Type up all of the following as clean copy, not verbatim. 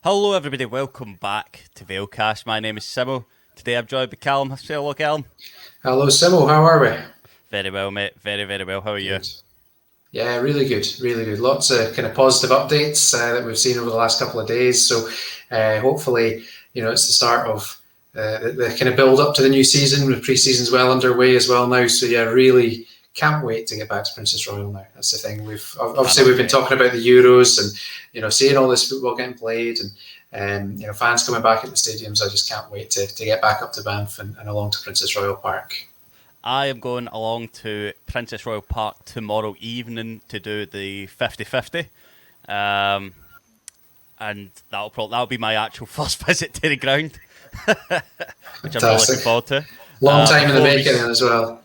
Hello, everybody. Welcome back to Valecast. My name is Simo. Today I'm joined by Callum. Say hello, Callum. Hello, Simo. How are we? Very well, mate. Very, very well. How are you? Good. Yeah, really good, really good. Lots of kind of positive updates that we've seen over the last couple of days. So hopefully, it's the start of the kind of build up to the new season. The pre-season's well underway as well now. So yeah, really can't wait to get back to Princess Royal now. That's the thing. We've been talking about the Euros and seeing all this football getting played and fans coming back at the stadiums. I just can't wait to get back up to Banff and along to Princess Royal Park. I am going along to Princess Royal Park tomorrow evening to do the 50-50. And that'll be my actual first visit to the ground, which I'm really looking forward to. Long time in the making as well.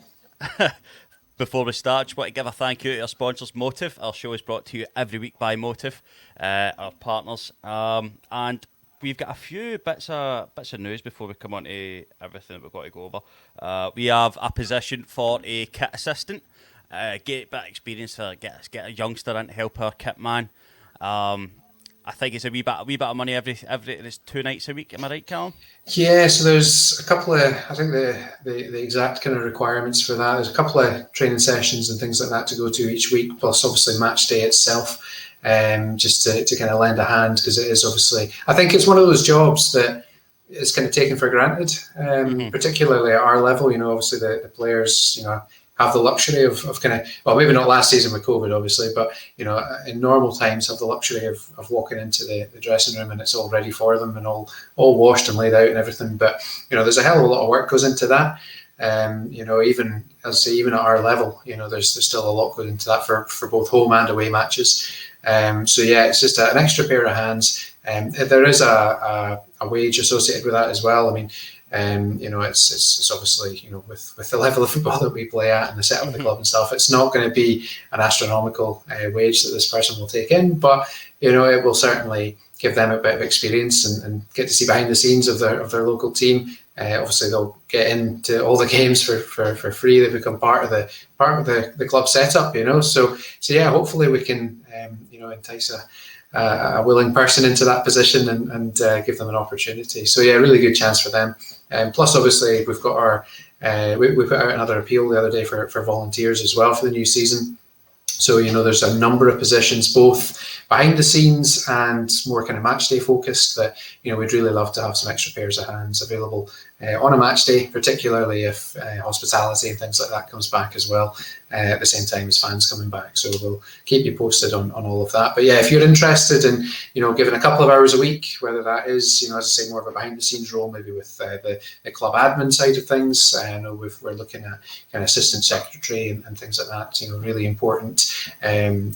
Before we start, just want to give a thank you to our sponsors, Motive. Our show is brought to you every week by Motive, our partners. And we've got a few bits of news before we come on to everything that we've got to go over. We have a position for a kit assistant. Get a bit of experience to get a youngster in to help our kit man. I think it's a wee bit of money every it's 2 nights a week. Am I right, Callum? Yeah, so there's a couple of, I think the exact kind of requirements for that. There's a couple of training sessions and things like that to go to each week, plus obviously match day itself, just to kind of lend a hand, because it is obviously, I think it's one of those jobs that is kind of taken for granted, particularly at our level. Obviously the players, have the luxury of kind of, well, maybe not last season with COVID, obviously, but, in normal times have the luxury of walking into the dressing room and it's all ready for them and all washed and laid out and everything. But, there's a hell of a lot of work goes into that. Even, as I say, even at our level, there's still a lot goes into that for both home and away matches. So yeah, it's just an extra pair of hands. There is a wage associated with that as well. I mean, it's obviously, with the level of football that we play at and the setup of the club and stuff, it's not going to be an astronomical wage that this person will take in, but it will certainly give them a bit of experience and get to see behind the scenes of their local team. Obviously, they'll get into all the games for free. They become part of the club setup. So yeah, hopefully we can entice a willing person into that position and give them an opportunity. So yeah, really good chance for them. Plus, obviously, we've got we put out another appeal the other day for volunteers as well for the new season. So, there's a number of positions, both behind the scenes and more kind of match day focused, that, we'd really love to have some extra pairs of hands available on a match day, particularly if hospitality and things like that comes back as well, at the same time as fans coming back. So we'll keep you posted on all of that. But yeah, if you're interested in, giving a couple of hours a week, whether that is, as I say, more of a behind the scenes role, maybe with the club admin side of things. I know we're looking at kind of assistant secretary and things like that, really important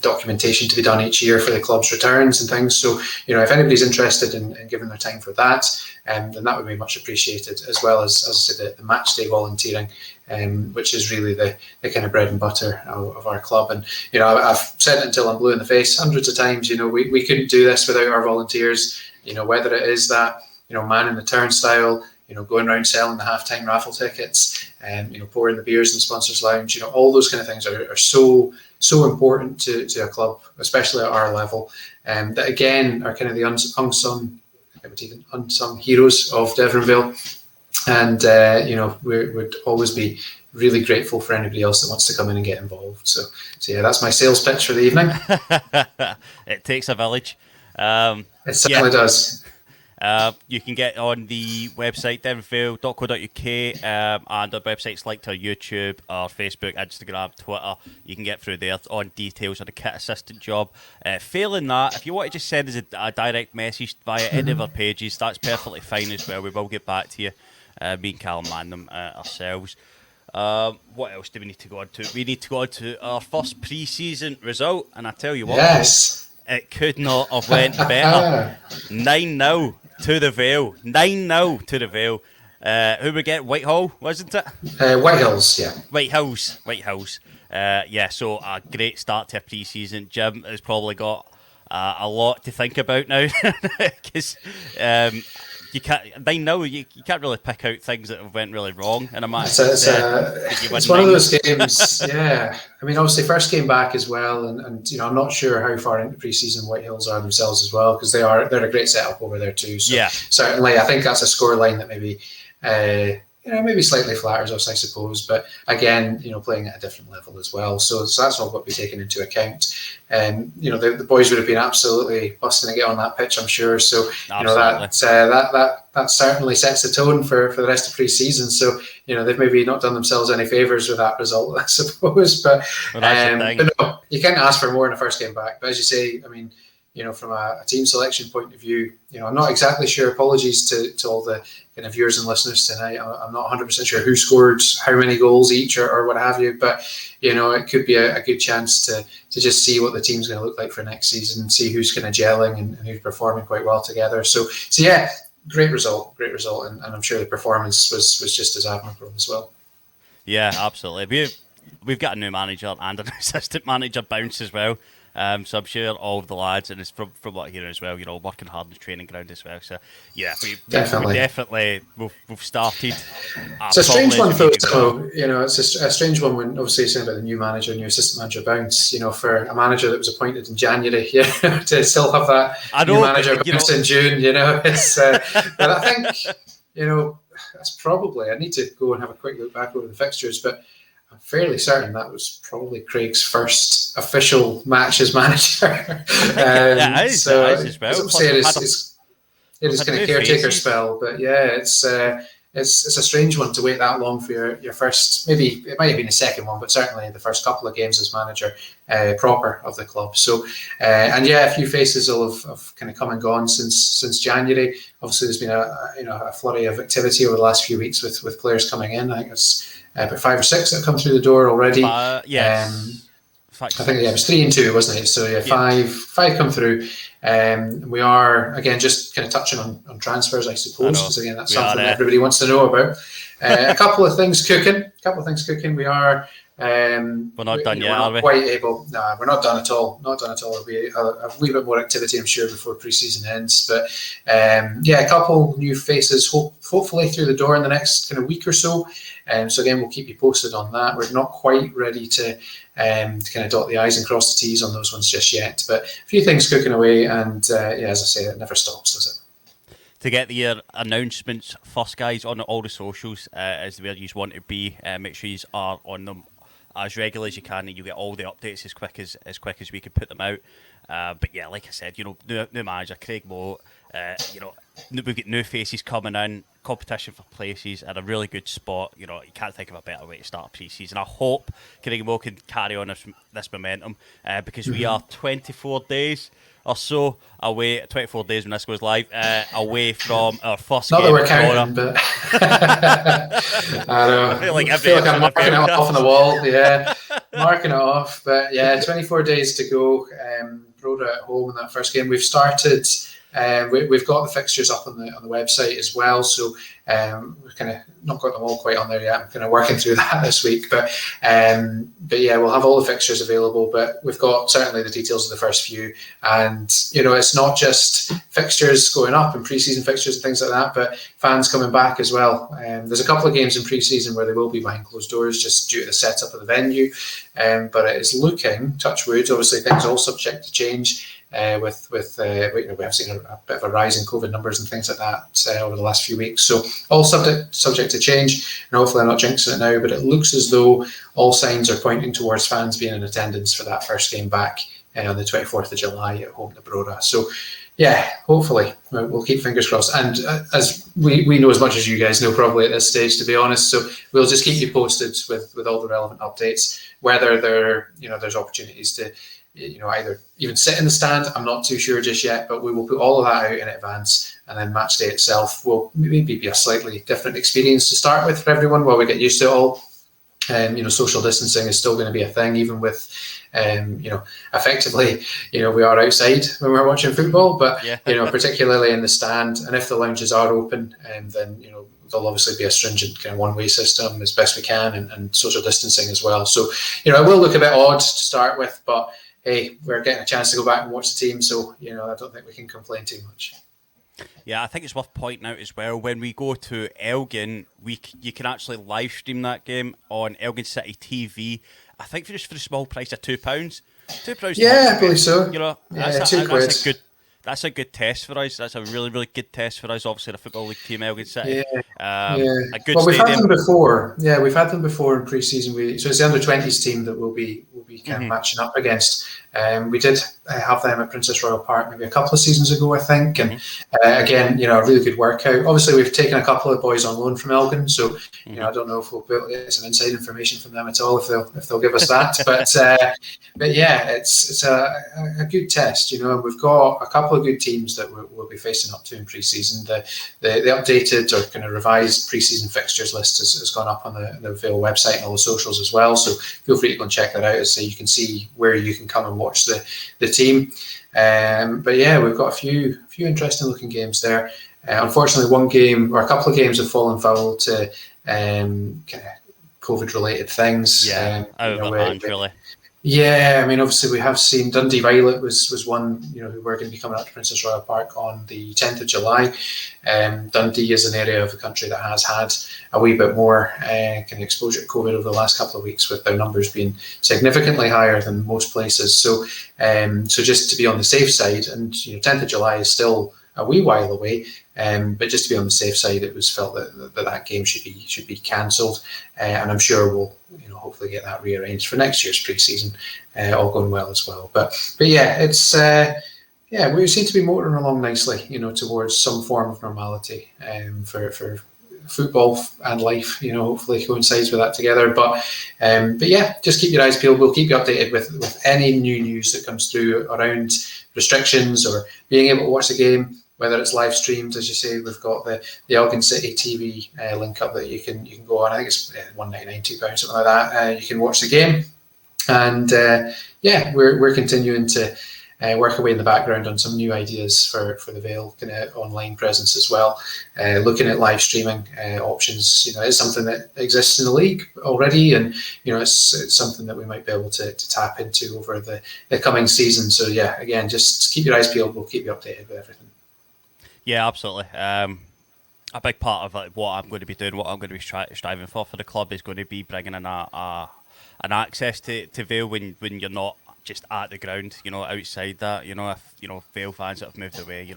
documentation to be done each year for the club's returns and things. So, if anybody's interested in giving their time for that, then that would be much appreciated, as well as I said, the match day volunteering, which is really the kind of bread and butter of our club. And, I've said it until I'm blue in the face hundreds of times, we couldn't do this without our volunteers, whether it is that, man in the turnstile, going around selling the halftime raffle tickets, and pouring the beers in the sponsors lounge, all those kind of things are so important to a club, especially at our level, that again are kind of the unsung heroes of Deveronvale. And we would always be really grateful for anybody else that wants to come in and get involved. So yeah, that's my sales pitch for the evening. It takes a village. It certainly does. You can get on the website deveronvale.co.uk, and our websites like our YouTube, our Facebook, Instagram, Twitter. You can get through there on details of the kit assistant job. Failing that, if you want to just send us a direct message via any of our pages, that's perfectly fine as well. We will get back to you. Me and Callum man them ourselves. What else do we need to go on to? We need to go on to our first pre-season result, and I tell you what, yes, it could not have went better. 9-0 to the Vale. 9-0 to the Vale. Who we get? Whitehall, wasn't it? Whitehills, yeah. Whitehills. Yeah, so a great start to a pre-season. Jim has probably got a lot to think about now, because you can't. They know you can't really pick out things that went really wrong in a match. It's one of those games. Yeah, I mean, obviously, first game back as well, and I'm not sure how far into pre-season White Hills are themselves as well, because they're a great setup over there too. So certainly, I think that's a scoreline that maybe. Maybe slightly flatters us, I suppose. But again, playing at a different level as well. So that's all got to be taken into account. And the boys would have been absolutely busting to get on that pitch, I'm sure. So that certainly sets the tone for the rest of pre-season. So they've maybe not done themselves any favours with that result, I suppose. But no, you can't ask for more in a first game back. But as you say, I mean. From a team selection point of view, I'm not exactly sure. Apologies to all the kind of viewers and listeners tonight. I'm not 100% sure who scored how many goals each or what have you. But, it could be a good chance to just see what the team's going to look like for next season and see who's kind of gelling and who's performing quite well together. So yeah, great result. And I'm sure the performance was just as admirable as well. Yeah, absolutely. We've got a new manager and an assistant manager bounce as well. So I'm sure all of the lads, and it's from what I hear as well, working hard in the training ground as well. So yeah, we've started. It's a strange one though. So it's a strange one when obviously you're saying about the new manager and your assistant manager bounce. For a manager that was appointed in January, to still have that new manager bounce in June. It's. But I think that's probably. I need to go and have a quick look back over the fixtures, but. I'm fairly certain that was probably Craig's first official match as manager. It is as well. It is kind of caretaker spell, but yeah, it's a strange one to wait that long for your first. Maybe it might have been the second one, but certainly the first couple of games as manager proper of the club. So a few faces will have kind of come and gone since January. Obviously, there's been a flurry of activity over the last few weeks with players coming in. I think it's. About 5 or 6 that have come through the door already. Yes. I think it was 3 and 2, wasn't it? So five come through. We are again just kind of touching on transfers, I suppose, because again that's something that everybody wants to know about. A couple of things cooking. We are. We're not done yet, are we? Quite able. No, we're not done at all. There'll be a wee bit more activity, I'm sure, before pre-season ends. But a couple new faces, hopefully through the door in the next kind of week or so. So again, we'll keep you posted on that. We're not quite ready to kind of dot the I's and cross the T's on those ones just yet. But a few things cooking away, and as I say, it never stops, does it? To get your announcements first, guys, on all the socials, is where you want to be. Make sure you are on them as regularly as you can, and you get all the updates as quick as we can put them out. But yeah, like I said, new manager Craig Moe. We've got new faces coming in, competition for places at a really good spot. You can't think of a better way to start pre-season. I hope Craig Moe can carry on this momentum because we are 24 days or so away, 24 days when this goes live, away from our first game. Not that we're counting, but I know. I feel like I'm marking it off on the wall. Yeah, marking it off. But yeah, 24 days to go. Broda at home in that first game. We've started. We've got the fixtures up on the website as well, so we've kind of not got them all quite on there yet. I'm kind of working through that this week, but yeah, we'll have all the fixtures available. But we've got certainly the details of the first few, and it's not just fixtures going up and pre-season fixtures and things like that, but fans coming back as well. There's a couple of games in pre-season where they will be behind closed doors just due to the setup of the venue, but it is looking, touch wood, obviously things all subject to change. We have seen a bit of a rise in COVID numbers and things like that over the last few weeks. So all subject to change, and hopefully I'm not jinxing it now, but it looks as though all signs are pointing towards fans being in attendance for that first game back on the 24th of July at home to Broda. So yeah, hopefully we'll keep fingers crossed. And as we know as much as you guys know probably at this stage, to be honest. So we'll just keep you posted with all the relevant updates, whether there's opportunities to either even sit in the stand. I'm not too sure just yet, but we will put all of that out in advance, and then match day itself will maybe be a slightly different experience to start with for everyone while we get used to it all. Social distancing is still going to be a thing, even with, effectively, we are outside when we're watching football, but, particularly in the stand. And if the lounges are open, then, there'll obviously be a stringent kind of one-way system as best we can, and social distancing as well. So, it will look a bit odd to start with, but hey, we're getting a chance to go back and watch the team. So, I don't think we can complain too much. Yeah, I think it's worth pointing out as well, when we go to Elgin, you can actually live stream that game on Elgin City TV. I think just for the small price of £2. £2 to watch Yeah, the I believe game. so. You know, Yeah, £2. that's a good test for us. That's a really, really good test for us. Obviously, the Football League team, Elgin City. Yeah, yeah. A good Well, we've had stadium. them before. Yeah, we've had them before in pre-season. So it's the under-20s team that we'll be kind of matching up against. We did have them at Princess Royal Park maybe a couple of seasons ago, I think. And again, a really good workout. Obviously, we've taken a couple of boys on loan from Elgin, so I don't know if we'll be able to get some inside information from them at all if they'll give us that. But yeah, it's a good test. And we've got a couple of good teams that we'll be facing up to in pre-season. The updated or kind of revised pre-season fixtures list has gone up on the Vale website and all the socials as well. So feel free to go and check that out, so you can see where you can come and watch the team. But yeah, we've got a few interesting looking games there. Unfortunately, one game or a couple of games have fallen foul to kind of COVID related things. Yeah, out of our hands, really. Yeah, I mean, obviously we have seen Dundee Violet was one, who we're going to be coming up to Princess Royal Park on the 10th of July. Dundee is an area of the country that has had a wee bit more kind of exposure to COVID over the last couple of weeks, with their numbers being significantly higher than most places. So just to be on the safe side, and 10th of July is still a wee while away, but just to be on the safe side, it was felt that game should be cancelled, and I'm sure we'll hopefully get that rearranged for next year's pre-season, all going well as well. But yeah, it's we seem to be motoring along nicely, towards some form of normality for football and life. Hopefully coincides with that together. But yeah, just keep your eyes peeled. We'll keep you updated with any new news that comes through around restrictions or being able to watch the game, whether it's live streamed. As you say, we've got the Elgin City TV link up that you can go on. I think it's £1.99, £2, something like that. You can watch the game, and we're continuing to work away in the background on some new ideas for the Vale kind of online presence as well. Looking at live streaming options, it's something that exists in the league already, and it's something that we might be able to tap into over the coming season. So yeah, again, just keep your eyes peeled. We'll keep you updated with everything. Yeah, absolutely. A big part of what I'm going to be doing, what I'm going to be striving for the club, is going to be bringing in an access to Vale when you're not just at the ground, outside that. If Vale fans that have moved away,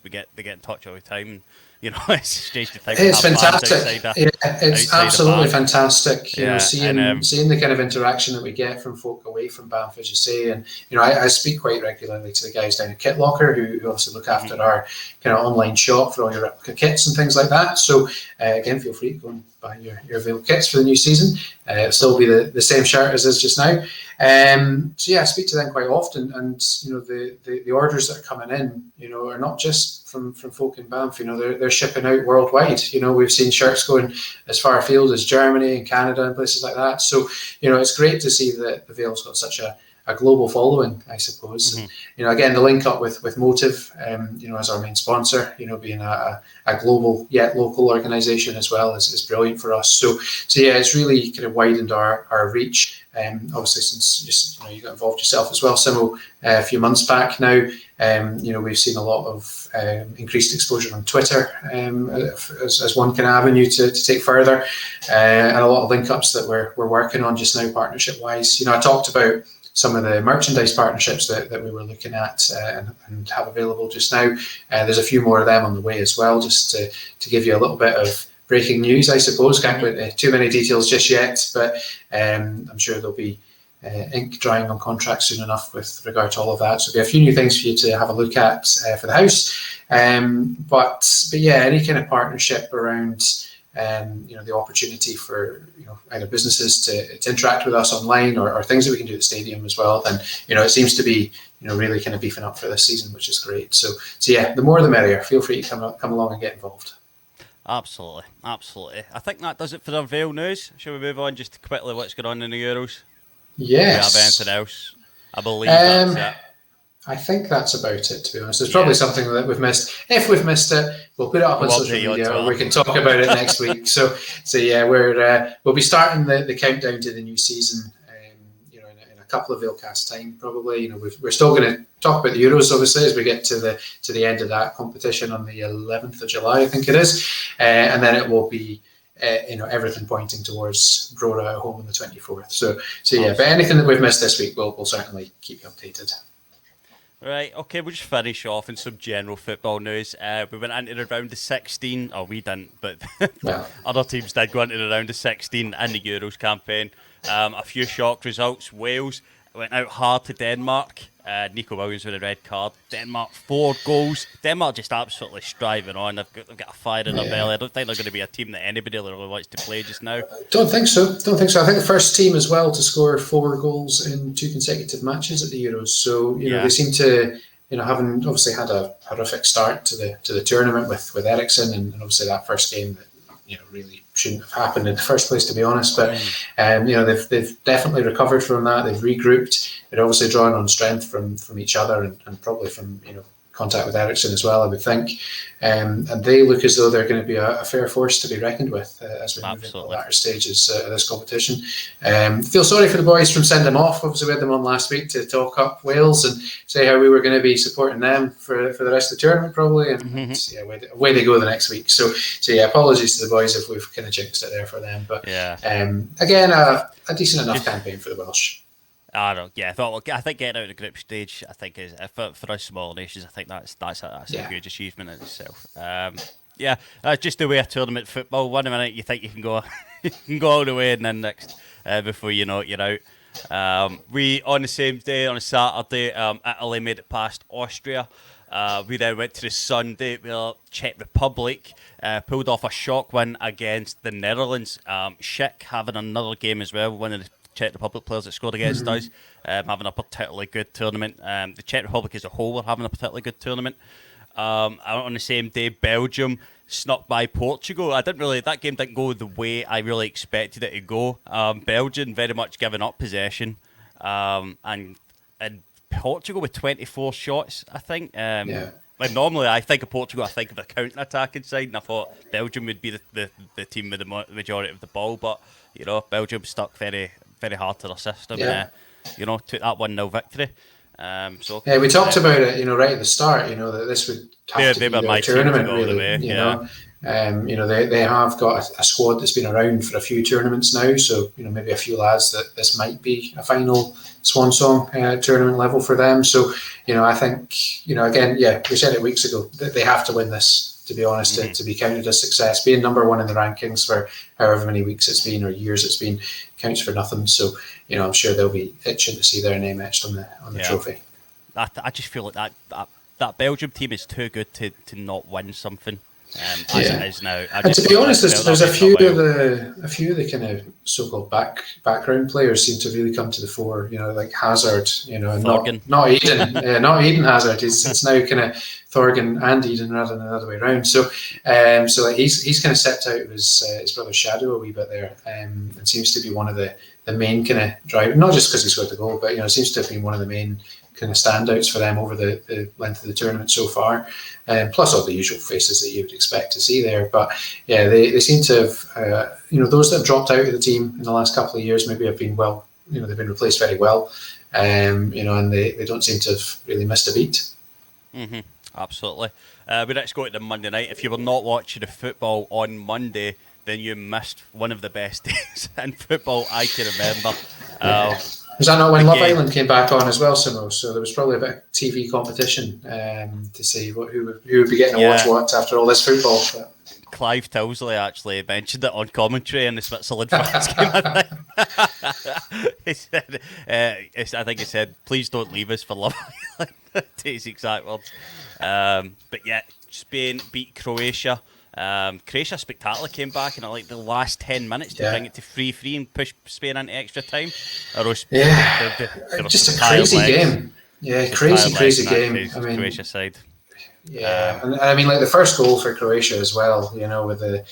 they get in touch all the time. It's strange to think. It's fantastic. It's absolutely fantastic. Seeing the kind of interaction that we get from folk away from Banff, as you say, and I speak quite regularly to the guys down at Kit Locker, who also look after our kind of online shop for all your replica kits and things like that. So again, feel free to go and buy your Vale kits for the new season. It'll still be the same shirt as is just now. So yeah, I speak to them quite often, and the orders that are coming in, are not just from folk in Banff. They're shipping out worldwide. We've seen shirts going as far afield as Germany and Canada and places like that. So it's great to see that the Vale's got such a global following, I suppose. And, again, the link up with Motive, as our main sponsor, being a global yet local organisation as well, is brilliant for us. So yeah, it's really kind of widened our reach. Obviously, since you got involved yourself as well, Simo, a few months back now, we've seen a lot of increased exposure on Twitter as one kind of avenue to take further, and a lot of link ups that we're working on just now, partnership wise. I talked about some of the merchandise partnerships that we were looking at and have available just now. There's a few more of them on the way as well, just to give you a little bit of breaking news, I suppose. Can't go into too many details just yet, but I'm sure there'll be ink drying on contracts soon enough with regard to all of that. So there'll be a few new things for you to have a look at for the house. But yeah, any kind of partnership around the opportunity for either businesses to interact with us online or things that we can do at the stadium as well, then it seems to be really kind of beefing up for this season, which is great. So yeah, the more the merrier. Feel free to come along and get involved. Absolutely. I think that does it for our Vale news. Shall we move on just quickly what's going on in the Euros? Yes. Do we have anything else? I believe that's it. I think that's about it, to be honest. There's probably something that we've missed. If we've missed it, we'll put it up on social media, or we can talk about it next week. So yeah, we'll be starting the countdown to the new season, in a couple of Valecast time probably. You know, we're still going to talk about the Euros obviously as we get to the end of that competition on the 11th of July, I think it is, and then it will be everything pointing towards Brora at home on the 24th. So yeah, but anything that we've missed this week, we'll certainly keep you updated. Right, okay, we'll just finish off in some general football news. We went into the round of 16. Oh, we didn't, but other teams did go into the round of 16 in the Euros campaign. A few shock results. Wales went out hard to Denmark. Nico Williams with a red card. Denmark 4 goals. Denmark just absolutely striving on. They've got a fire in their belly. I don't think they're going to be a team that anybody really wants to play just now. Don't think so. I think the first team as well to score 4 goals in 2 consecutive matches at the Euros. So they seem to having obviously had a horrific start to the tournament with Eriksson and obviously that first game that really shouldn't have happened in the first place, to be honest. But they've definitely recovered from that. They've regrouped. They're obviously drawing on strength from each other and probably from contact with Eriksson as well, I would think. And they look as though they're going to be a fair force to be reckoned with as we move into the latter stages of this competition. Feel sorry for the boys from sending them off. Obviously, we had them on last week to talk up Wales and say how we were going to be supporting them for the rest of the tournament, probably. And away they go the next week. So yeah, apologies to the boys if we've kind of jinxed it there for them. But again, a decent enough campaign for the Welsh. I don't. Yeah, I think getting out of the group stage, I think is for us small nations. I think that's a huge achievement in itself. Just the way of tournament football. 1 minute you think you can go, all the way, and then next, before you know it, you're out. We on the same day on a Saturday, Italy made it past Austria. We then went to the Sunday. Czech Republic pulled off a shock win against the Netherlands. Schick having another game as well. One of the Czech Republic players that scored against us, having a particularly good tournament. The Czech Republic as a whole were having a particularly good tournament. On the same day, Belgium snuck by Portugal. That game didn't go the way I really expected it to go. Belgium very much giving up possession, and Portugal with 24 shots, I think. Like normally, I think of Portugal, I think of a counter-attacking side, and I thought Belgium would be the team with the majority of the ball, but Belgium stuck very very hard to their system. Took that 1-0 victory. We talked about it, right at the start. That this would have to be their tournament, really. They have got a squad that's been around for a few tournaments now. So maybe a few lads that this might be a final swan song tournament level for them. So I think again, we said it weeks ago that they have to win this. To be honest, to be counted as success, being number 1 in the rankings for however many weeks it's been or years it's been counts for nothing. So I'm sure they'll be itching to see their name etched on the trophy. I just feel like that Belgium team is too good to not win something. As it is now. And to be honest, there's a few of the kind of so-called background players seem to really come to the fore. Like Hazard, not Eden, not Eden Hazard. It's now kind of Thorgan and Eden rather than the other way around. So like he's kind of stepped out of his brother's shadow a wee bit there, and seems to be one of the main kind of driver. Not just because he scored the goal, but seems to have been one of the main kind of standouts for them over the length of the tournament so far, plus all the usual faces that you would expect to see there. But they seem to have, those that have dropped out of the team in the last couple of years maybe have been well, they've been replaced very well, and they don't seem to have really missed a beat. Mm-hmm. Absolutely. We next go to the Monday night. If you were not watching the football on Monday, then you missed one of the best days in football I can remember. Was that not when Love Island came back on as well, Simo? So there was probably a bit of TV competition to see who would be getting to watch what after all this football. But. Clive Tilsley actually mentioned it on commentary in the Switzerland France game. I think he said, "Please don't leave us for Love Island." To his exact words. But yeah, Spain beat Croatia. Croatia spectacularly came back in the last 10 minutes to bring it to 3-3 and push Spain into extra time. Just a crazy game. Yeah, crazy game. I mean, Croatia side. Yeah, and I mean, the first goal for Croatia as well, with the,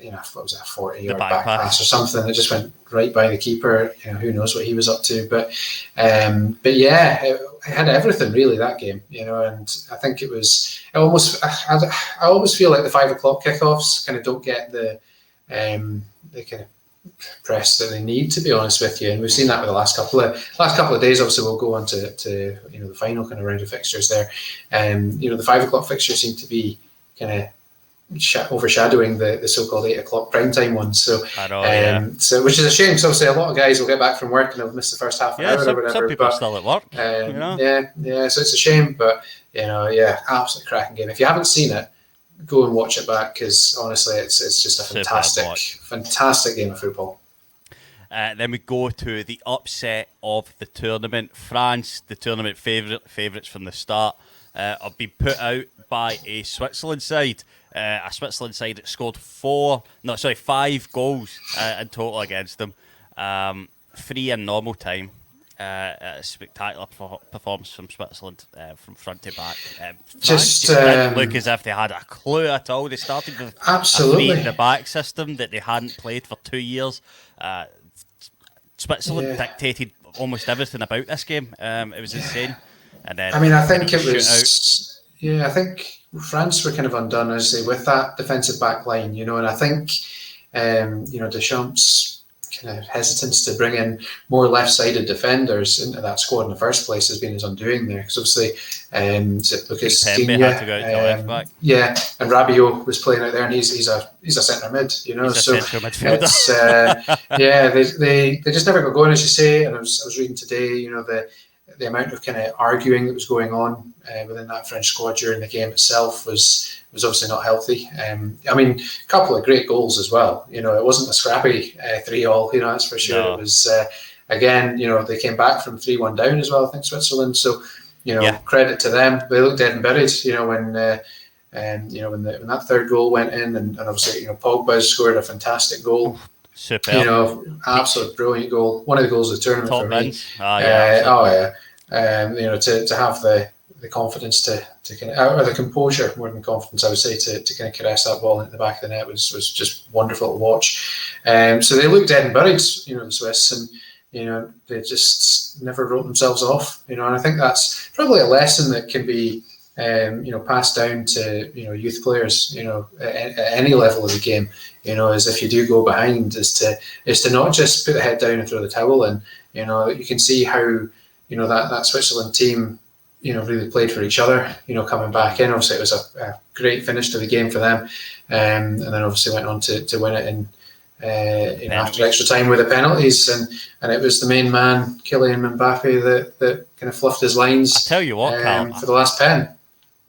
what was that, 40-yard back pass or something that just went right by the keeper. Who knows what he was up to, but yeah, it had everything really, that game. And I think it was almost. I always feel like the 5 o'clock kickoffs kind of don't get the kind of press that they need, to be honest with you. And we've seen that with the last couple of days. Obviously, we'll go on to the final kind of round of fixtures there. The 5 o'clock fixtures seem to be kind of overshadowing the so-called 8 o'clock primetime ones. So, so which is a shame. Because obviously, a lot of guys will get back from work and they'll miss the first half an hour or whatever. Some people are still at work. So it's a shame, but absolutely cracking game. If you haven't seen it, go and watch it back, because honestly, it's just a fantastic game of football. Then we go to the upset of the tournament. France, the tournament favourites from the start, have been put out by a Switzerland side. A Switzerland side that scored 5 goals in total against them. 3 in normal time. A spectacular performance from Switzerland from front to back. Just didn't look as if they had a clue at all. They started with a 3 in the back system that they hadn't played for 2 years. Switzerland dictated almost everything about this game. It was insane. And then I think it was. I think France were kind of undone, as they with that defensive back line, and I think Deschamps' kind of hesitance to bring in more left-sided defenders into that squad in the first place has been his undoing there, because obviously Lucas Digne had to go out to left back. And Rabiot was playing out there, and he's a centre mid, He's a central midfielder. They just never got going, as you say. And I was reading today, the amount of kind of arguing that was going on within that French squad during the game itself was obviously not healthy. A couple of great goals as well. It wasn't a scrappy 3-3, that's for sure. No. It was, again, they came back from 3-1 down as well, I think, Switzerland. So, credit to them. They looked dead and buried, when that third goal went in, and obviously, Pogba scored a fantastic goal. Superb. Absolute brilliant goal. One of the goals of the tournament Top for bins. me. To have the confidence to kind of, or the composure more than confidence, I would say, to kind of caress that ball into the back of the net was just wonderful to watch. So they looked dead and buried, the Swiss, and they just never wrote themselves off. And I think that's probably a lesson that can be passed down to youth players, at any level of the game. Is if you do go behind, is to not just put the head down and throw the towel in. You can see how that Switzerland team really played for each other. Coming back in, obviously it was a great finish to the game for them, and then obviously went on to win it in after extra time with the penalties, and it was the main man, Kylian Mbappe, that kind of fluffed his lines. I tell you what, Carl, for the last pen.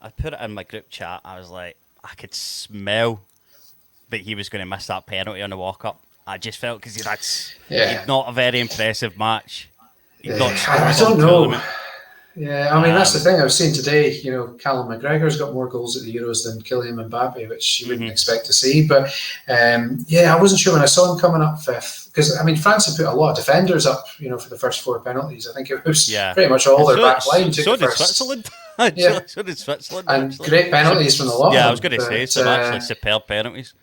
I put it in my group chat. I was like, I could smell that he was going to miss that penalty on the walk-up. I just felt, because he's not a very impressive match. I don't know. Yeah, that's the thing. I was seeing today, Callum McGregor's got more goals at the Euros than Kylian Mbappe, which you wouldn't expect to see. But I wasn't sure when I saw him coming up fifth, because France had put a lot of defenders up, for the first 4 penalties. I think it was pretty much all their back line. So did Switzerland. So did Switzerland. And actually, great penalties from the lot. Yeah, I was going to say, some actually superb penalties.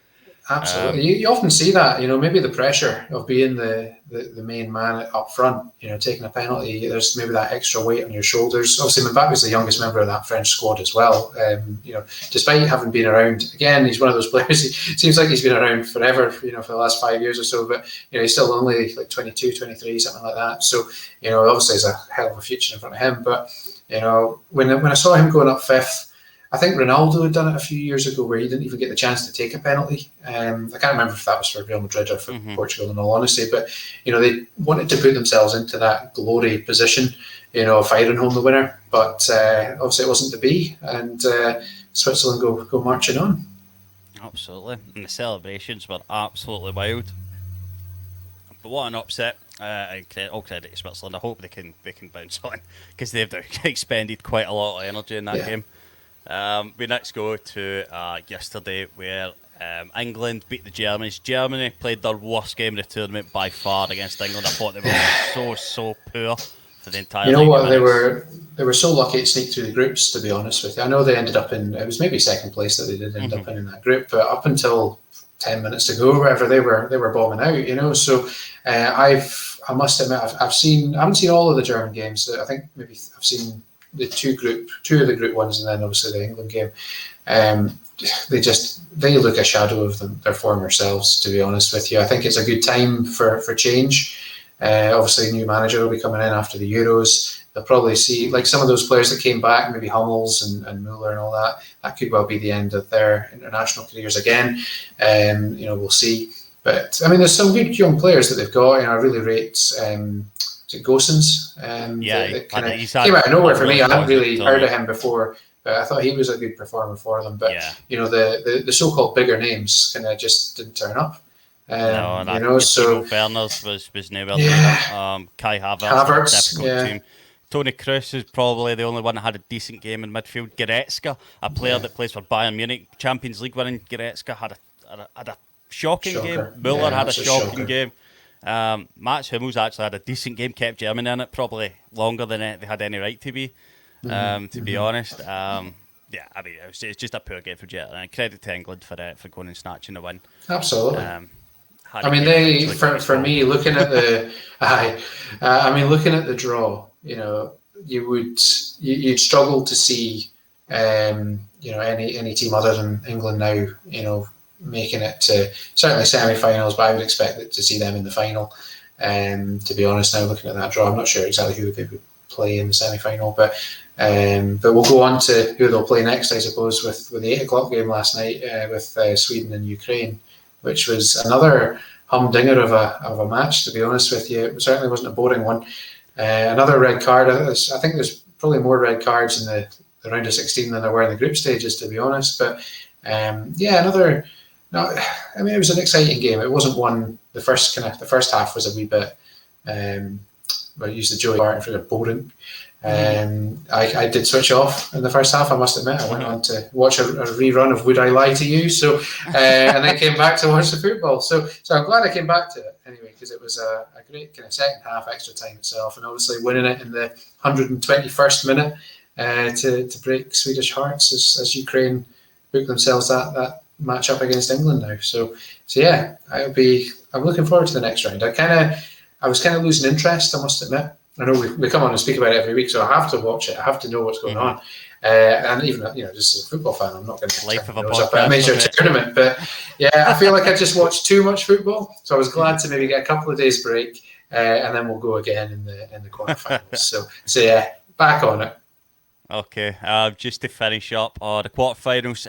Absolutely. You often see that, maybe the pressure of being the main man up front, taking a penalty, there's maybe that extra weight on your shoulders. Obviously, Mbappe was the youngest member of that French squad as well. Despite having been around, again, he's one of those players, he seems like he's been around forever, for the last 5 years or so, but, he's still only like 22, 23, something like that. So, obviously there's a hell of a future in front of him. But, when I saw him going up fifth, I think Ronaldo had done it a few years ago where he didn't even get the chance to take a penalty. I can't remember if that was for Real Madrid or for Portugal, in all honesty. But, they wanted to put themselves into that glory position, firing home the winner. But obviously it wasn't to be. And Switzerland go marching on. Absolutely. And the celebrations were absolutely wild. But what an upset. All credit to Switzerland. I hope they can bounce on, because they've expended quite a lot of energy in that game. We next go to yesterday, where England beat the Germans. Germany played their worst game of the tournament by far against England. I thought they were so poor for the entire. You know what? They were so lucky to sneak through the groups, to be honest with you. I know they ended up in, it was maybe second place that they did end up in that group, but up until 10 minutes to go, or whatever, they were bombing out. So I must admit, I haven't seen all of the German games. I think maybe I've seen the two of the group ones, and then obviously the England game. they look a shadow of their former selves, to be honest with you. I think it's a good time for change. Obviously, a new manager will be coming in after the Euros. They'll probably see, like, some of those players that came back, maybe Hummels and Muller and all that. That could well be the end of their international careers again. We'll see. But I mean, there's some good young players that they've got. I really rate. Is it Gosens? That kind of came out of nowhere for me. I hadn't really heard of him before, but I thought he was a good performer for them. But the so-called bigger names kind of just didn't turn up. So Berners was nowhere near that. Kai Havertz, difficult team. Toni Kroos is probably the only one that had a decent game in midfield. Goretzka, a player that plays for Bayern Munich, Champions League winning Goretzka, had a shocking game. Muller had a shocking game. Mats Hummels actually had a decent game, kept Germany in it, probably longer than they had any right to be, to be honest. I mean, it's just a poor game for Germany. And credit to England for going and snatching the win. Absolutely. I mean, for me, looking at the, looking at the draw, you'd struggle to see, any team other than England now, making it to certainly semi-finals, but I would expect to see them in the final. To be honest, now looking at that draw, I'm not sure exactly who they would play in the semi-final, but we'll go on to who they'll play next, I suppose, with the 8:00 game last night with Sweden and Ukraine, which was another humdinger of a match, to be honest with you. It certainly wasn't a boring one. Another red card. I think there's probably more red cards in the round of 16 than there were in the group stages, to be honest. But another. No, I mean, it was an exciting game. It wasn't one. The first half was a wee bit. I used the Joey Barton for the boring. I did switch off in the first half, I must admit. I went on to watch a rerun of Would I Lie to You? So, and then came back to watch the football. So I'm glad I came back to it anyway, because it was a great kind of second half, extra time itself, and obviously winning it in the 121st minute to break Swedish hearts as Ukraine booked themselves that match up against England now. So yeah, I'm looking forward to the next round. I was kind of losing interest, I must admit. I know we come on and speak about it every week, so I have to watch it. I have to know what's going on. And even, just as a football fan, I'm not going to life of a up at a major tournament. But yeah, I feel like I just watched too much football. So I was glad to maybe get a couple of days break, and then we'll go again in the quarterfinals. so yeah, back on it. Okay, just to finish up, the quarterfinals.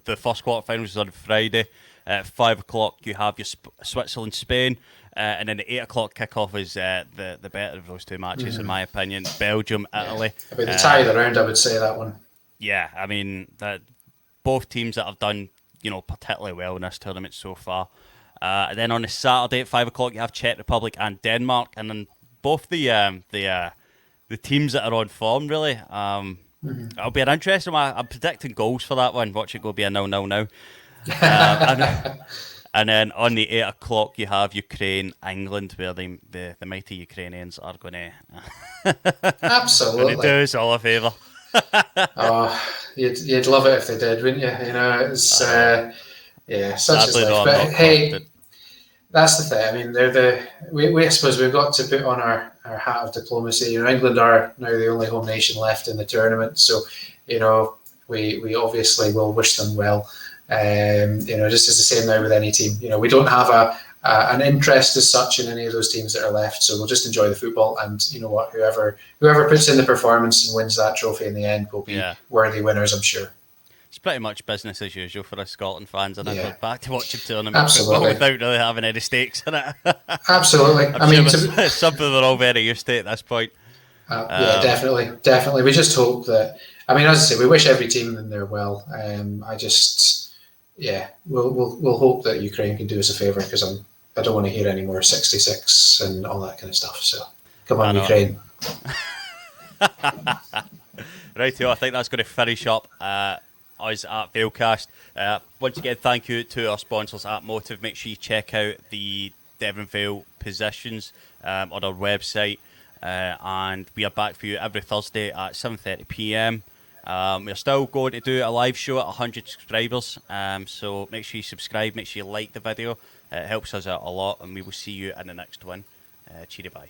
The first quarterfinals is on Friday. At 5:00, you have your Switzerland-Spain. And then the 8:00 kickoff is the better of those two matches, in my opinion. Belgium, Italy. About the tie of the round, I would say that one. Yeah, I mean, both teams that have done, particularly well in this tournament so far. And then on the Saturday at 5:00, you have Czech Republic and Denmark, and then both the teams that are on form really. It'll be an interesting one. I'm predicting goals for that one. Watch it go be a 0-0 now. And then on the 8:00, you have Ukraine, England, where the mighty Ukrainians are going to absolutely do us all a favour. You'd love it if they did, wouldn't you? It's such is life. But hey, that's the thing. I mean, I suppose we've got to put on our hat of diplomacy. England are now the only home nation left in the tournament, so we obviously will wish them well. Just as the same now with any team. We don't have an interest as such in any of those teams that are left, so we'll just enjoy the football. And you know what, whoever puts in the performance and wins that trophy in the end will be worthy winners, I'm sure. It's pretty much business as usual for us Scotland fans, and I go back to watching tournament football without really having any stakes in it. Absolutely. I mean, it's something we're all very used to at this point. Definitely. We just hope that. I mean, as I say, we wish every team in there well. We'll hope that Ukraine can do us a favour, because I don't want to hear any more 66 and all that kind of stuff. So come on, Ukraine. Right, I think that's going to finish up us at Valecast. Once again, thank you to our sponsors at Motive. Make sure you check out the Deveronvale positions on our website, and we are back for you every Thursday at 7:30 p.m. We're still going to do a live show at 100 subscribers, so make sure you subscribe, make sure you like the video. It helps us out a lot, and we will see you in the next one. Cheery bye.